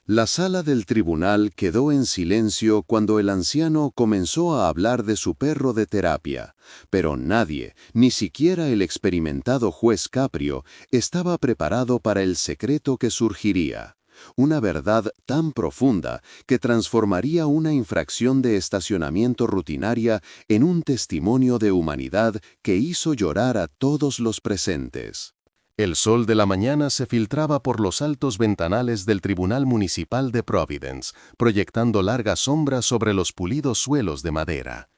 La sala del tribunal quedó en silencio cuando el anciano comenzó a hablar de su perro de terapia, pero nadie, ni siquiera el experimentado juez Caprio, estaba preparado para el secreto que surgiría. Una verdad tan profunda que transformaría una infracción de estacionamiento rutinaria en un testimonio de humanidad que hizo llorar a todos los presentes. El sol de la mañana se filtraba por los altos ventanales del Tribunal Municipal de Providence, proyectando largas sombras sobre los pulidos suelos de madera.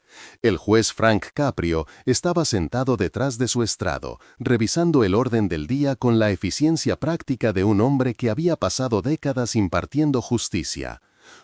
El juez Frank Caprio estaba sentado detrás de su estrado, revisando el orden del día con la eficiencia práctica de un hombre que había pasado décadas impartiendo justicia.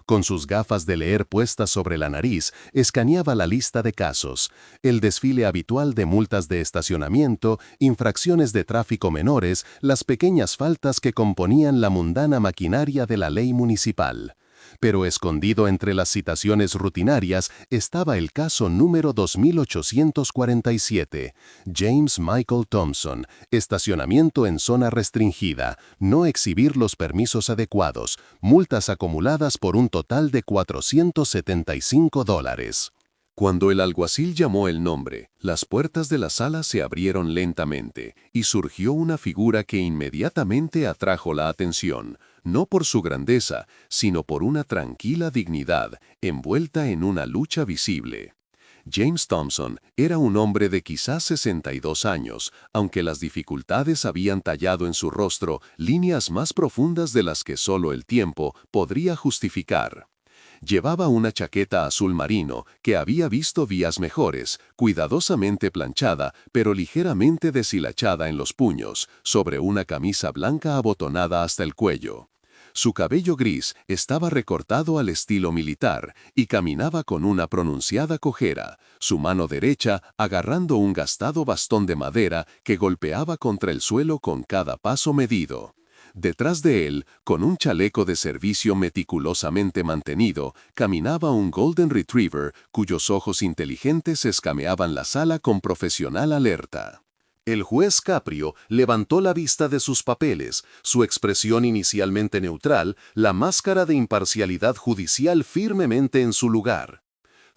Con sus gafas de leer puestas sobre la nariz, escaneaba la lista de casos, el desfile habitual de multas de estacionamiento, infracciones de tráfico menores, las pequeñas faltas que componían la mundana maquinaria de la ley municipal. Pero escondido entre las citaciones rutinarias estaba el caso número 2847, James Michael Thompson, estacionamiento en zona restringida, no exhibir los permisos adecuados, multas acumuladas por un total de $475. Cuando el alguacil llamó el nombre, las puertas de la sala se abrieron lentamente y surgió una figura que inmediatamente atrajo la atención, no por su grandeza, sino por una tranquila dignidad envuelta en una lucha visible. James Thompson era un hombre de quizás 62 años, aunque las dificultades habían tallado en su rostro líneas más profundas de las que solo el tiempo podría justificar. Llevaba una chaqueta azul marino que había visto días mejores, cuidadosamente planchada, pero ligeramente deshilachada en los puños, sobre una camisa blanca abotonada hasta el cuello. Su cabello gris estaba recortado al estilo militar y caminaba con una pronunciada cojera, su mano derecha agarrando un gastado bastón de madera que golpeaba contra el suelo con cada paso medido. Detrás de él, con un chaleco de servicio meticulosamente mantenido, caminaba un Golden Retriever cuyos ojos inteligentes escameaban la sala con profesional alerta. El juez Caprio levantó la vista de sus papeles, su expresión inicialmente neutral, la máscara de imparcialidad judicial firmemente en su lugar.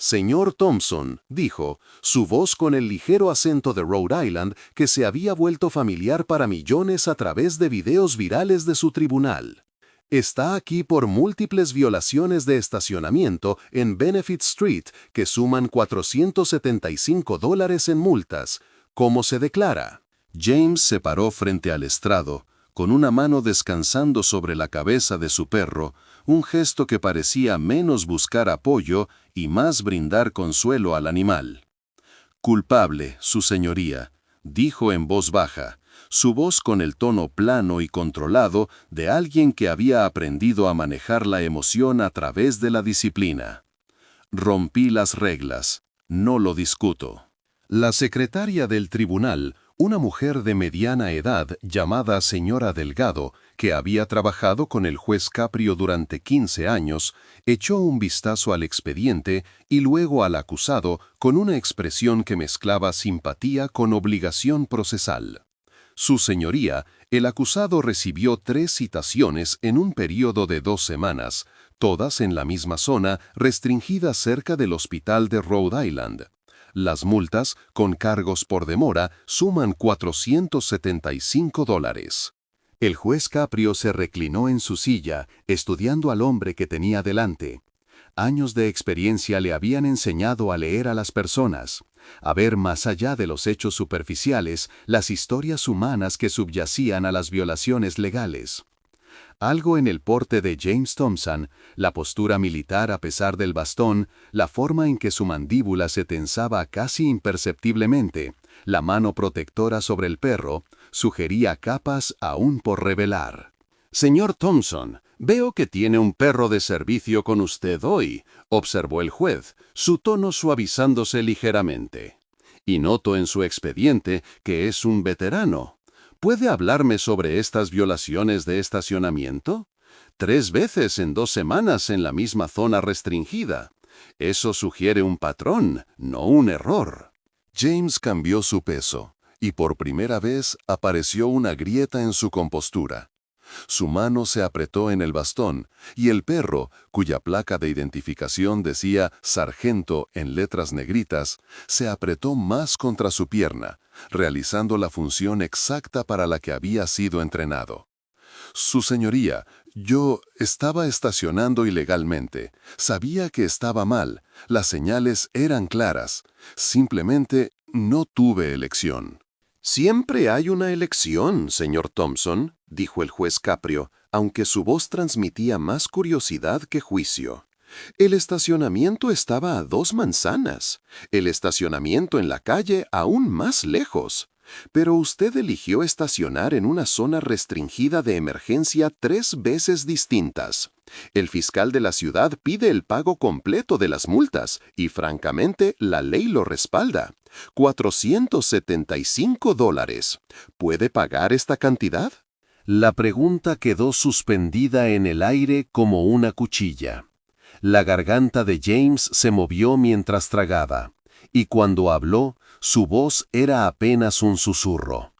«Señor Thompson», dijo, su voz con el ligero acento de Rhode Island que se había vuelto familiar para millones a través de videos virales de su tribunal. «Está aquí por múltiples violaciones de estacionamiento en Benefit Street que suman $475 en multas. ¿Cómo se declara?» James se paró frente al estrado, con una mano descansando sobre la cabeza de su perro, un gesto que parecía menos buscar apoyo y más brindar consuelo al animal. «Culpable, su señoría», dijo en voz baja, su voz con el tono plano y controlado de alguien que había aprendido a manejar la emoción a través de la disciplina. «Rompí las reglas, no lo discuto». La secretaria del tribunal, una mujer de mediana edad llamada señora Delgado, que había trabajado con el juez Caprio durante 15 años, echó un vistazo al expediente y luego al acusado con una expresión que mezclaba simpatía con obligación procesal. «Su señoría, el acusado recibió 3 citaciones en un periodo de 2 semanas, todas en la misma zona restringida cerca del hospital de Rhode Island. Las multas, con cargos por demora, suman $475. El juez Caprio se reclinó en su silla, estudiando al hombre que tenía delante. Años de experiencia le habían enseñado a leer a las personas, a ver más allá de los hechos superficiales, las historias humanas que subyacían a las violaciones legales. Algo en el porte de James Thompson, la postura militar a pesar del bastón, la forma en que su mandíbula se tensaba casi imperceptiblemente, la mano protectora sobre el perro, sugería capas aún por revelar. «Señor Thompson, veo que tiene un perro de servicio con usted hoy», observó el juez, su tono suavizándose ligeramente. «Y noto en su expediente que es un veterano. ¿Puede hablarme sobre estas violaciones de estacionamiento? 3 veces en 2 semanas en la misma zona restringida. Eso sugiere un patrón, no un error». James cambió su peso, y por primera vez apareció una grieta en su compostura. Su mano se apretó en el bastón, y el perro, cuya placa de identificación decía Sargento en letras negritas, se apretó más contra su pierna, realizando la función exacta para la que había sido entrenado. Su señoría, yo estaba estacionando ilegalmente. Sabía que estaba mal. Las señales eran claras. Simplemente no tuve elección. Siempre hay una elección, señor Thompson, dijo el juez Caprio, aunque su voz transmitía más curiosidad que juicio. El estacionamiento estaba a 2 manzanas, el estacionamiento en la calle aún más lejos. Pero usted eligió estacionar en una zona restringida de emergencia 3 veces distintas. El fiscal de la ciudad pide el pago completo de las multas y, francamente, la ley lo respalda. $475. ¿Puede pagar esta cantidad? La pregunta quedó suspendida en el aire como una cuchilla. La garganta de James se movió mientras tragaba, y cuando habló, su voz era apenas un susurro.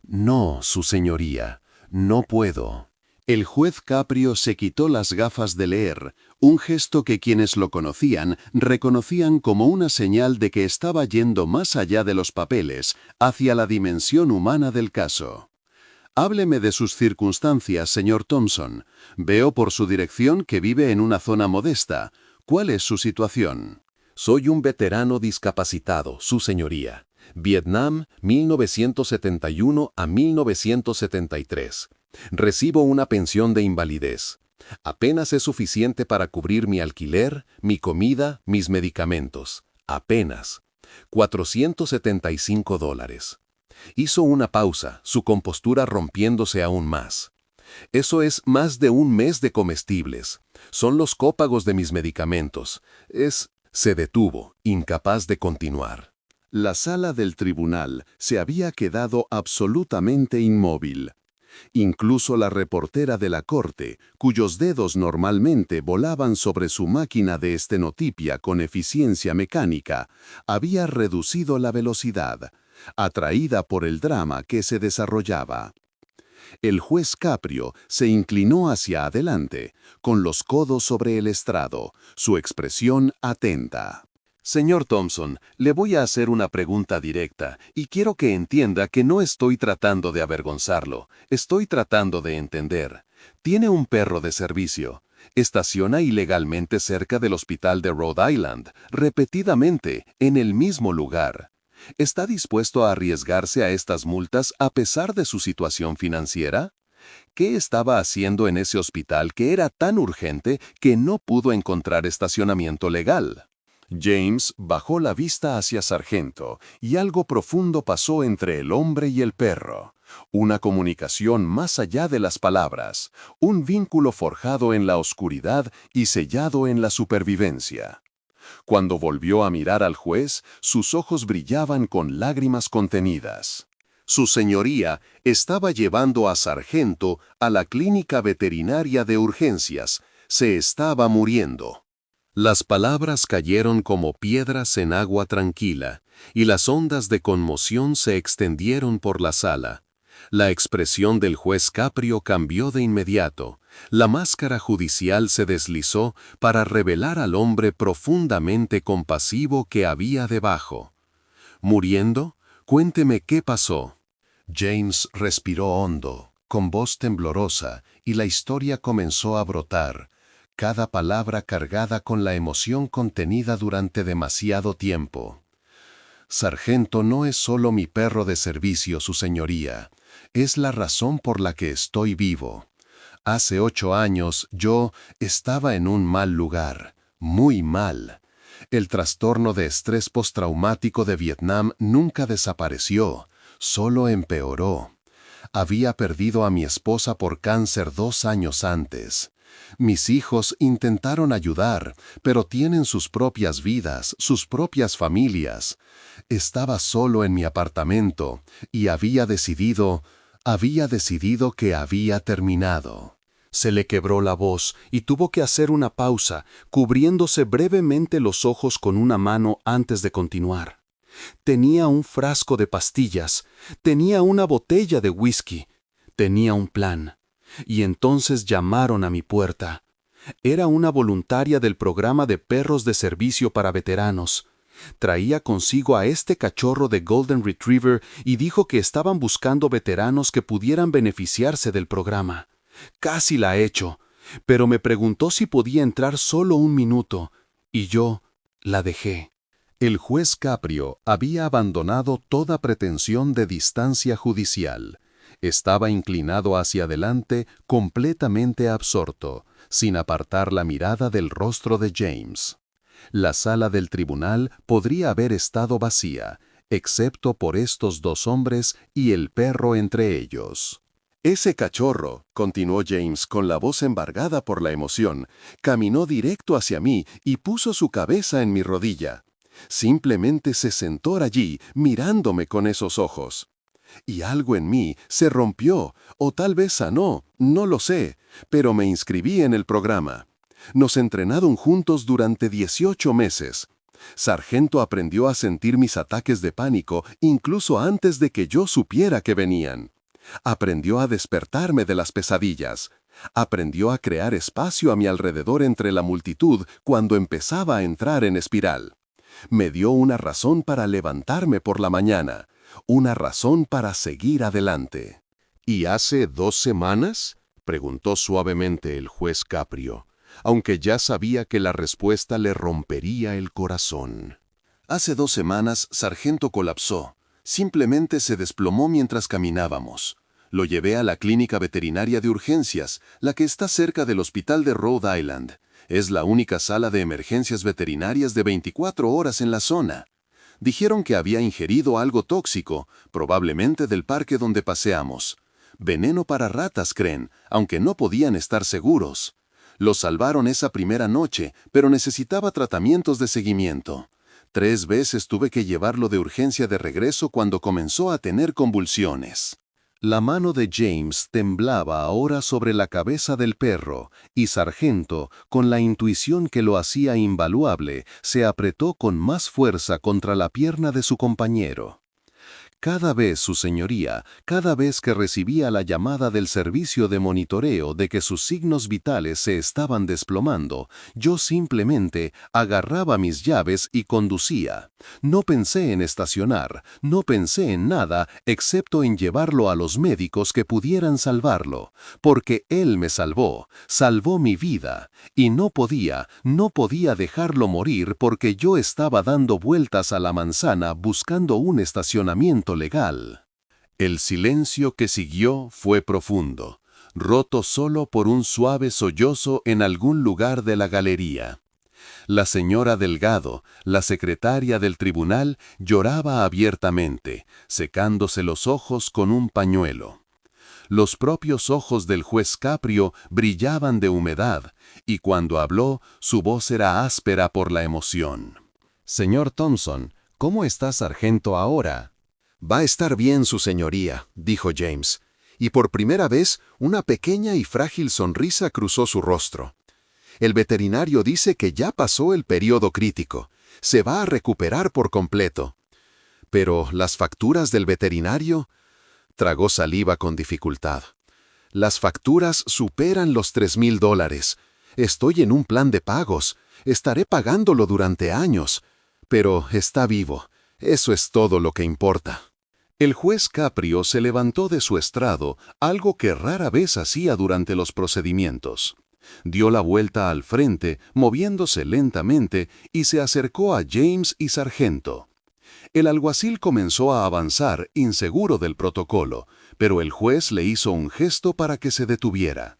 No, su señoría, no puedo. El juez Caprio se quitó las gafas de leer, un gesto que quienes lo conocían reconocían como una señal de que estaba yendo más allá de los papeles, hacia la dimensión humana del caso. Hábleme de sus circunstancias, señor Thompson. Veo por su dirección que vive en una zona modesta. ¿Cuál es su situación? Soy un veterano discapacitado, su señoría. Vietnam, 1971 a 1973. Recibo una pensión de invalidez. Apenas es suficiente para cubrir mi alquiler, mi comida, mis medicamentos. Apenas. $475. Hizo una pausa, su compostura rompiéndose aún más. Eso es más de un mes de comestibles. Son los cópagos de mis medicamentos. Se detuvo, incapaz de continuar. La sala del tribunal se había quedado absolutamente inmóvil. Incluso la reportera de la corte, cuyos dedos normalmente volaban sobre su máquina de estenotipia con eficiencia mecánica, había reducido la velocidad, atraída por el drama que se desarrollaba. El juez Caprio se inclinó hacia adelante, con los codos sobre el estrado, su expresión atenta. Señor Thompson, le voy a hacer una pregunta directa y quiero que entienda que no estoy tratando de avergonzarlo, estoy tratando de entender. Tiene un perro de servicio. Estaciona ilegalmente cerca del hospital de Rhode Island, repetidamente, en el mismo lugar. ¿Está dispuesto a arriesgarse a estas multas a pesar de su situación financiera? ¿Qué estaba haciendo en ese hospital que era tan urgente que no pudo encontrar estacionamiento legal? James bajó la vista hacia Sargento y algo profundo pasó entre el hombre y el perro. Una comunicación más allá de las palabras, un vínculo forjado en la oscuridad y sellado en la supervivencia. Cuando volvió a mirar al juez, sus ojos brillaban con lágrimas contenidas. Su señoría estaba llevando a Sargento a la clínica veterinaria de urgencias. Se estaba muriendo. Las palabras cayeron como piedras en agua tranquila, y las ondas de conmoción se extendieron por la sala. La expresión del juez Caprio cambió de inmediato. La máscara judicial se deslizó para revelar al hombre profundamente compasivo que había debajo. ¿Muriendo? Cuénteme qué pasó. James respiró hondo, con voz temblorosa, y la historia comenzó a brotar, cada palabra cargada con la emoción contenida durante demasiado tiempo. Sargento no es solo mi perro de servicio, su señoría. Es la razón por la que estoy vivo. Hace 8 años yo estaba en un mal lugar, muy mal. El trastorno de estrés postraumático de Vietnam nunca desapareció, solo empeoró. Había perdido a mi esposa por cáncer 2 años antes. Mis hijos intentaron ayudar, pero tienen sus propias vidas, sus propias familias. Estaba solo en mi apartamento y había decidido que había terminado. Se le quebró la voz y tuvo que hacer una pausa, cubriéndose brevemente los ojos con una mano antes de continuar. Tenía un frasco de pastillas, tenía una botella de whisky, tenía un plan. Y entonces llamaron a mi puerta. Era una voluntaria del programa de perros de servicio para veteranos. Traía consigo a este cachorro de Golden Retriever y dijo que estaban buscando veteranos que pudieran beneficiarse del programa. Casi la he hecho, pero me preguntó si podía entrar solo un minuto, y yo la dejé. El juez Caprio había abandonado toda pretensión de distancia judicial. Estaba inclinado hacia adelante, completamente absorto, sin apartar la mirada del rostro de James. La sala del tribunal podría haber estado vacía, excepto por estos dos hombres y el perro entre ellos. Ese cachorro, continuó James con la voz embargada por la emoción, caminó directo hacia mí y puso su cabeza en mi rodilla. Simplemente se sentó allí, mirándome con esos ojos. Y algo en mí se rompió, o tal vez sanó, no lo sé, pero me inscribí en el programa. Nos entrenaron juntos durante 18 meses. Sargento aprendió a sentir mis ataques de pánico incluso antes de que yo supiera que venían. Aprendió a despertarme de las pesadillas. Aprendió a crear espacio a mi alrededor entre la multitud cuando empezaba a entrar en espiral. Me dio una razón para levantarme por la mañana, una razón para seguir adelante. ¿Y hace 2 semanas? Preguntó suavemente el juez Caprio, aunque ya sabía que la respuesta le rompería el corazón. Hace 2 semanas, Sargento colapsó. Simplemente se desplomó mientras caminábamos. Lo llevé a la clínica veterinaria de urgencias, la que está cerca del hospital de Rhode Island. Es la única sala de emergencias veterinarias de 24 horas en la zona. Dijeron que había ingerido algo tóxico, probablemente del parque donde paseamos. Veneno para ratas, creen, aunque no podían estar seguros. Lo salvaron esa primera noche, pero necesitaba tratamientos de seguimiento. 3 veces tuve que llevarlo de urgencia de regreso cuando comenzó a tener convulsiones. La mano de James temblaba ahora sobre la cabeza del perro, y Sargento, con la intuición que lo hacía invaluable, se apretó con más fuerza contra la pierna de su compañero. Cada vez, su señoría, cada vez que recibía la llamada del servicio de monitoreo de que sus signos vitales se estaban desplomando, yo simplemente agarraba mis llaves y conducía. No pensé en estacionar, no pensé en nada excepto en llevarlo a los médicos que pudieran salvarlo, porque él me salvó, salvó mi vida, y no podía dejarlo morir porque yo estaba dando vueltas a la manzana buscando un estacionamiento legal. El silencio que siguió fue profundo, roto solo por un suave sollozo en algún lugar de la galería. La señora Delgado, la secretaria del tribunal, lloraba abiertamente, secándose los ojos con un pañuelo. Los propios ojos del juez Caprio brillaban de humedad, y cuando habló, su voz era áspera por la emoción. «Señor Thompson, ¿cómo está Sargento ahora?» «Va a estar bien, su señoría», dijo James, y por primera vez una pequeña y frágil sonrisa cruzó su rostro. «El veterinario dice que ya pasó el periodo crítico. Se va a recuperar por completo». «Pero las facturas del veterinario...» Tragó saliva con dificultad. «Las facturas superan los $3,000. Estoy en un plan de pagos. Estaré pagándolo durante años. Pero está vivo. Eso es todo lo que importa». El juez Caprio se levantó de su estrado, algo que rara vez hacía durante los procedimientos. Dio la vuelta al frente, moviéndose lentamente, y se acercó a James y Sargento. El alguacil comenzó a avanzar, inseguro del protocolo, pero el juez le hizo un gesto para que se detuviera.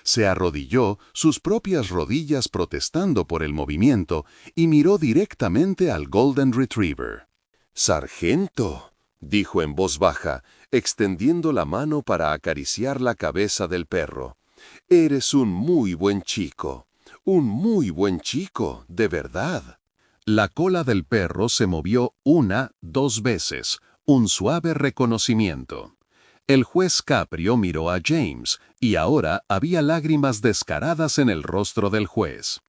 Se arrodilló, sus propias rodillas protestando por el movimiento, y miró directamente al Golden Retriever. «Sargento», dijo en voz baja, extendiendo la mano para acariciar la cabeza del perro. «Eres un muy buen chico, de verdad». La cola del perro se movió 1, 2 veces, un suave reconocimiento. El juez Caprio miró a James, y ahora había lágrimas descaradas en el rostro del juez.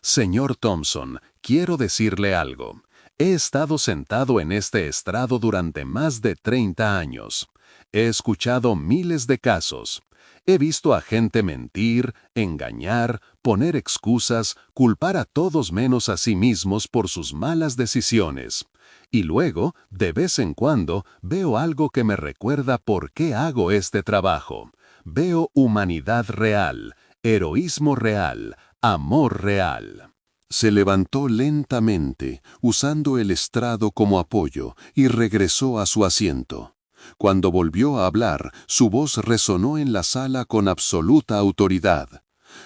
«Señor Thompson, quiero decirle algo. He estado sentado en este estrado durante más de 30 años. He escuchado miles de casos. He visto a gente mentir, engañar, poner excusas, culpar a todos menos a sí mismos por sus malas decisiones. Y luego, de vez en cuando, veo algo que me recuerda por qué hago este trabajo. Veo humanidad real, heroísmo real, amor real. Se levantó lentamente, usando el estrado como apoyo, y regresó a su asiento. Cuando volvió a hablar, su voz resonó en la sala con absoluta autoridad.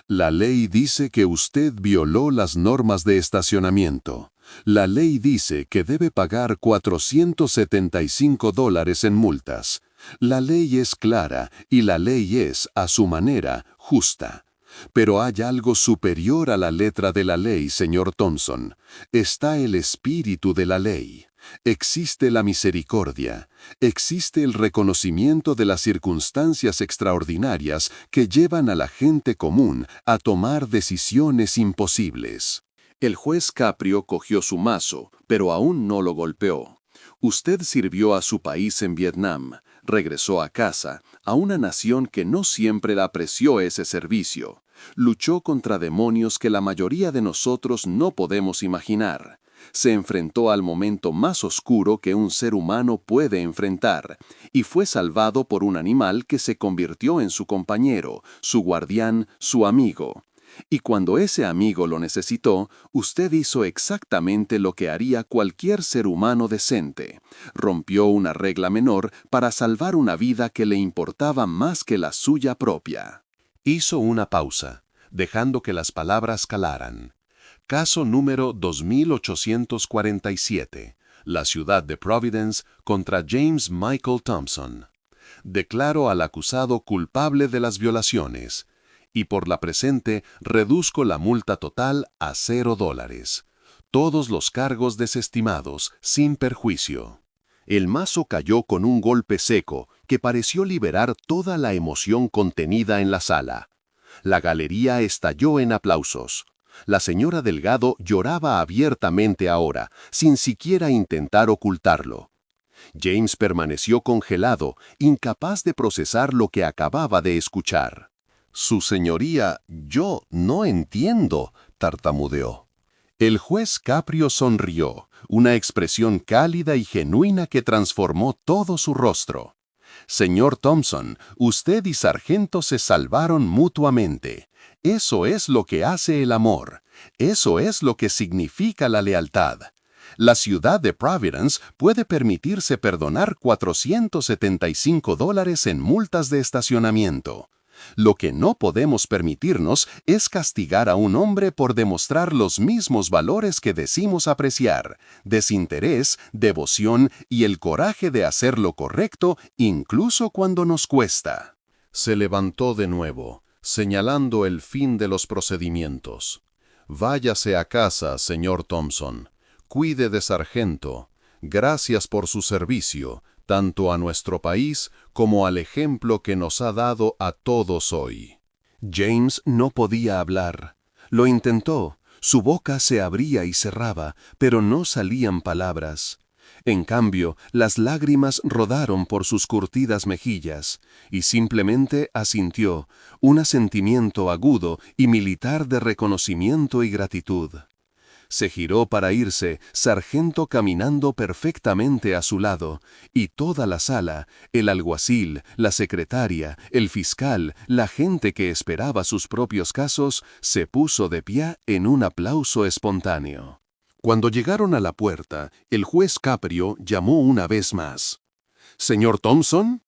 La ley dice que usted violó las normas de estacionamiento. La ley dice que debe pagar $475 en multas. La ley es clara y la ley es, a su manera, justa. Pero hay algo superior a la letra de la ley, señor Thompson. Está el espíritu de la ley. Existe la misericordia, existe el reconocimiento de las circunstancias extraordinarias que llevan a la gente común a tomar decisiones imposibles. El juez Caprio cogió su mazo, pero aún no lo golpeó. Usted sirvió a su país en Vietnam, regresó a casa, a una nación que no siempre apreció ese servicio. Luchó contra demonios que la mayoría de nosotros no podemos imaginar. Se enfrentó al momento más oscuro que un ser humano puede enfrentar, y fue salvado por un animal que se convirtió en su compañero, su guardián, su amigo. Y cuando ese amigo lo necesitó, usted hizo exactamente lo que haría cualquier ser humano decente. Rompió una regla menor para salvar una vida que le importaba más que la suya propia. Hizo una pausa, dejando que las palabras calaran. Caso número 2847. La ciudad de Providence contra James Michael Thompson. Declaro al acusado culpable de las violaciones y por la presente reduzco la multa total a $0. Todos los cargos desestimados sin perjuicio. El mazo cayó con un golpe seco que pareció liberar toda la emoción contenida en la sala. La galería estalló en aplausos. La señora Delgado lloraba abiertamente ahora, sin siquiera intentar ocultarlo. James permaneció congelado, incapaz de procesar lo que acababa de escuchar. «Su señoría, yo no entiendo», tartamudeó. El juez Caprio sonrió, una expresión cálida y genuina que transformó todo su rostro. «Señor Thompson, usted y Sargento se salvaron mutuamente. Eso es lo que hace el amor. Eso es lo que significa la lealtad. La ciudad de Providence puede permitirse perdonar $475 en multas de estacionamiento. Lo que no podemos permitirnos es castigar a un hombre por demostrar los mismos valores que decimos apreciar: desinterés, devoción y el coraje de hacer lo correcto incluso cuando nos cuesta». Se levantó de nuevo, señalando el fin de los procedimientos. «Váyase a casa, señor Thompson. Cuide de Sargento. Gracias por su servicio, tanto a nuestro país como al ejemplo que nos ha dado a todos hoy». James no podía hablar. Lo intentó. Su boca se abría y cerraba, pero no salían palabras. En cambio, las lágrimas rodaron por sus curtidas mejillas, y simplemente asintió, un asentimiento agudo y militar de reconocimiento y gratitud. Se giró para irse, Sargento caminando perfectamente a su lado, y toda la sala, el alguacil, la secretaria, el fiscal, la gente que esperaba sus propios casos, se puso de pie en un aplauso espontáneo. Cuando llegaron a la puerta, el juez Caprio llamó una vez más. «¿Señor Thompson?»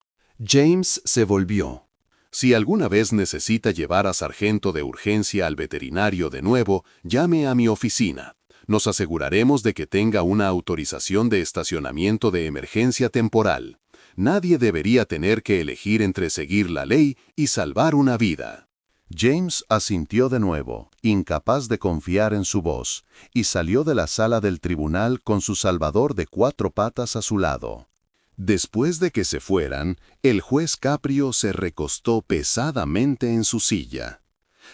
James se volvió. «Si alguna vez necesita llevar a Sargento de urgencia al veterinario de nuevo, llame a mi oficina. Nos aseguraremos de que tenga una autorización de estacionamiento de emergencia temporal. Nadie debería tener que elegir entre seguir la ley y salvar una vida». James asintió de nuevo, incapaz de confiar en su voz, y salió de la sala del tribunal con su salvador de 4 patas a su lado. Después de que se fueran, el juez Caprio se recostó pesadamente en su silla.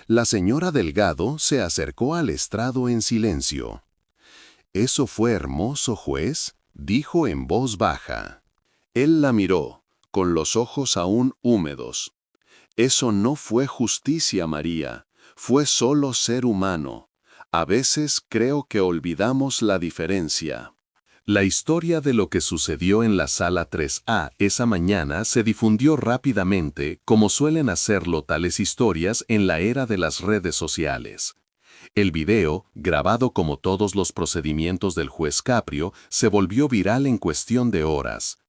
La señora Delgado se acercó al estrado en silencio. «¿Eso fue hermoso, juez?», dijo en voz baja. Él la miró, con los ojos aún húmedos. Eso no fue justicia, María. Fue solo ser humano. A veces creo que olvidamos la diferencia. La historia de lo que sucedió en la sala 3A esa mañana se difundió rápidamente, como suelen hacerlo tales historias en la era de las redes sociales. El video, grabado como todos los procedimientos del juez Caprio, se volvió viral en cuestión de horas.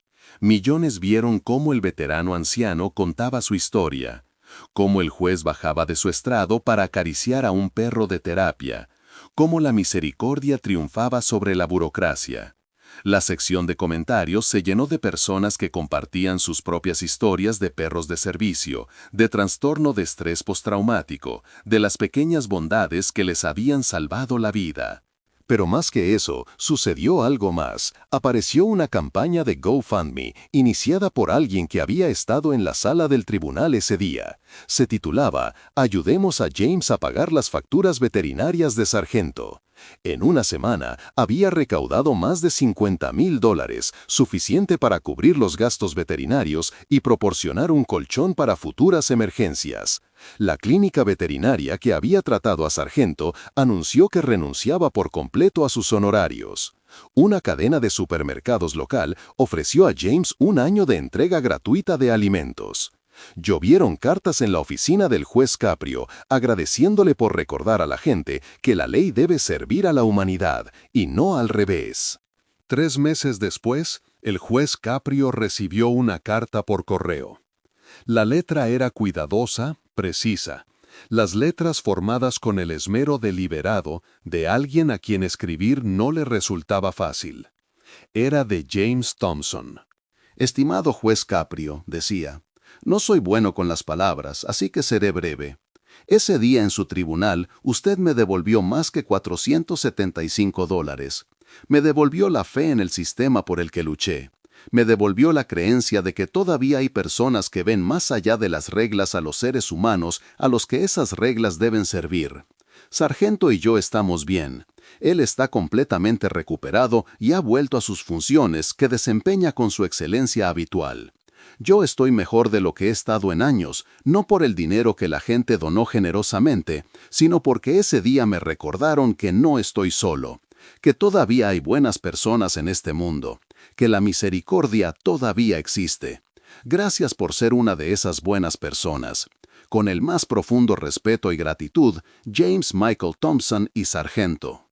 Millones vieron cómo el veterano anciano contaba su historia, cómo el juez bajaba de su estrado para acariciar a un perro de terapia, cómo la misericordia triunfaba sobre la burocracia. La sección de comentarios se llenó de personas que compartían sus propias historias de perros de servicio, de trastorno de estrés postraumático, de las pequeñas bondades que les habían salvado la vida. Pero más que eso, sucedió algo más. Apareció una campaña de GoFundMe, iniciada por alguien que había estado en la sala del tribunal ese día. Se titulaba «Ayudemos a James a pagar las facturas veterinarias de Sargento». En una semana había recaudado más de $50,000, suficiente para cubrir los gastos veterinarios y proporcionar un colchón para futuras emergencias. La clínica veterinaria que había tratado a Sargento anunció que renunciaba por completo a sus honorarios. Una cadena de supermercados local ofreció a James un año de entrega gratuita de alimentos. Llovieron cartas en la oficina del juez Caprio, agradeciéndole por recordar a la gente que la ley debe servir a la humanidad y no al revés. 3 meses después, el juez Caprio recibió una carta por correo. La letra era cuidadosa, precisa. Las letras formadas con el esmero deliberado de alguien a quien escribir no le resultaba fácil. Era de James Thompson. Estimado juez Caprio, decía, no soy bueno con las palabras, así que seré breve. Ese día en su tribunal, usted me devolvió más que $475. Me devolvió la fe en el sistema por el que luché. Me devolvió la creencia de que todavía hay personas que ven más allá de las reglas a los seres humanos a los que esas reglas deben servir. Sargento y yo estamos bien. Él está completamente recuperado y ha vuelto a sus funciones que desempeña con su excelencia habitual. Yo estoy mejor de lo que he estado en años, no por el dinero que la gente donó generosamente, sino porque ese día me recordaron que no estoy solo, que todavía hay buenas personas en este mundo, que la misericordia todavía existe. Gracias por ser una de esas buenas personas. Con el más profundo respeto y gratitud, James Michael Thompson y Sargento.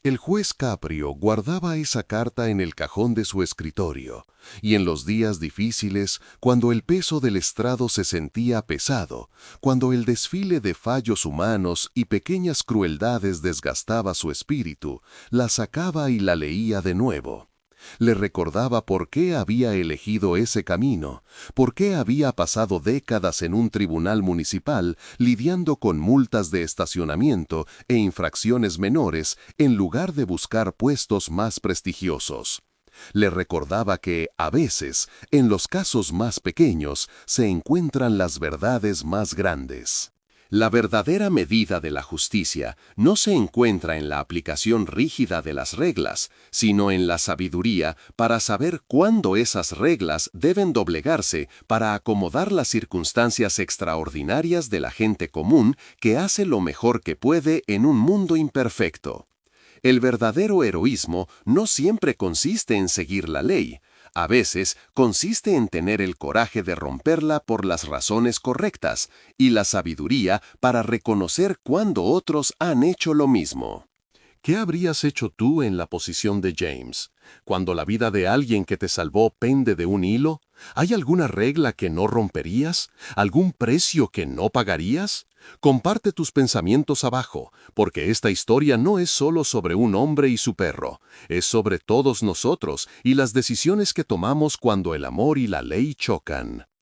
El juez Caprio guardaba esa carta en el cajón de su escritorio, y en los días difíciles, cuando el peso del estrado se sentía pesado, cuando el desfile de fallos humanos y pequeñas crueldades desgastaba su espíritu, la sacaba y la leía de nuevo. Le recordaba por qué había elegido ese camino, por qué había pasado décadas en un tribunal municipal lidiando con multas de estacionamiento e infracciones menores en lugar de buscar puestos más prestigiosos. Le recordaba que, a veces, en los casos más pequeños, se encuentran las verdades más grandes. La verdadera medida de la justicia no se encuentra en la aplicación rígida de las reglas, sino en la sabiduría para saber cuándo esas reglas deben doblegarse para acomodar las circunstancias extraordinarias de la gente común que hace lo mejor que puede en un mundo imperfecto. El verdadero heroísmo no siempre consiste en seguir la ley. A veces consiste en tener el coraje de romperla por las razones correctas y la sabiduría para reconocer cuando otros han hecho lo mismo. ¿Qué habrías hecho tú en la posición de James? Cuando la vida de alguien que te salvó pende de un hilo, ¿hay alguna regla que no romperías? ¿Algún precio que no pagarías? Comparte tus pensamientos abajo, porque esta historia no es solo sobre un hombre y su perro, es sobre todos nosotros y las decisiones que tomamos cuando el amor y la ley chocan.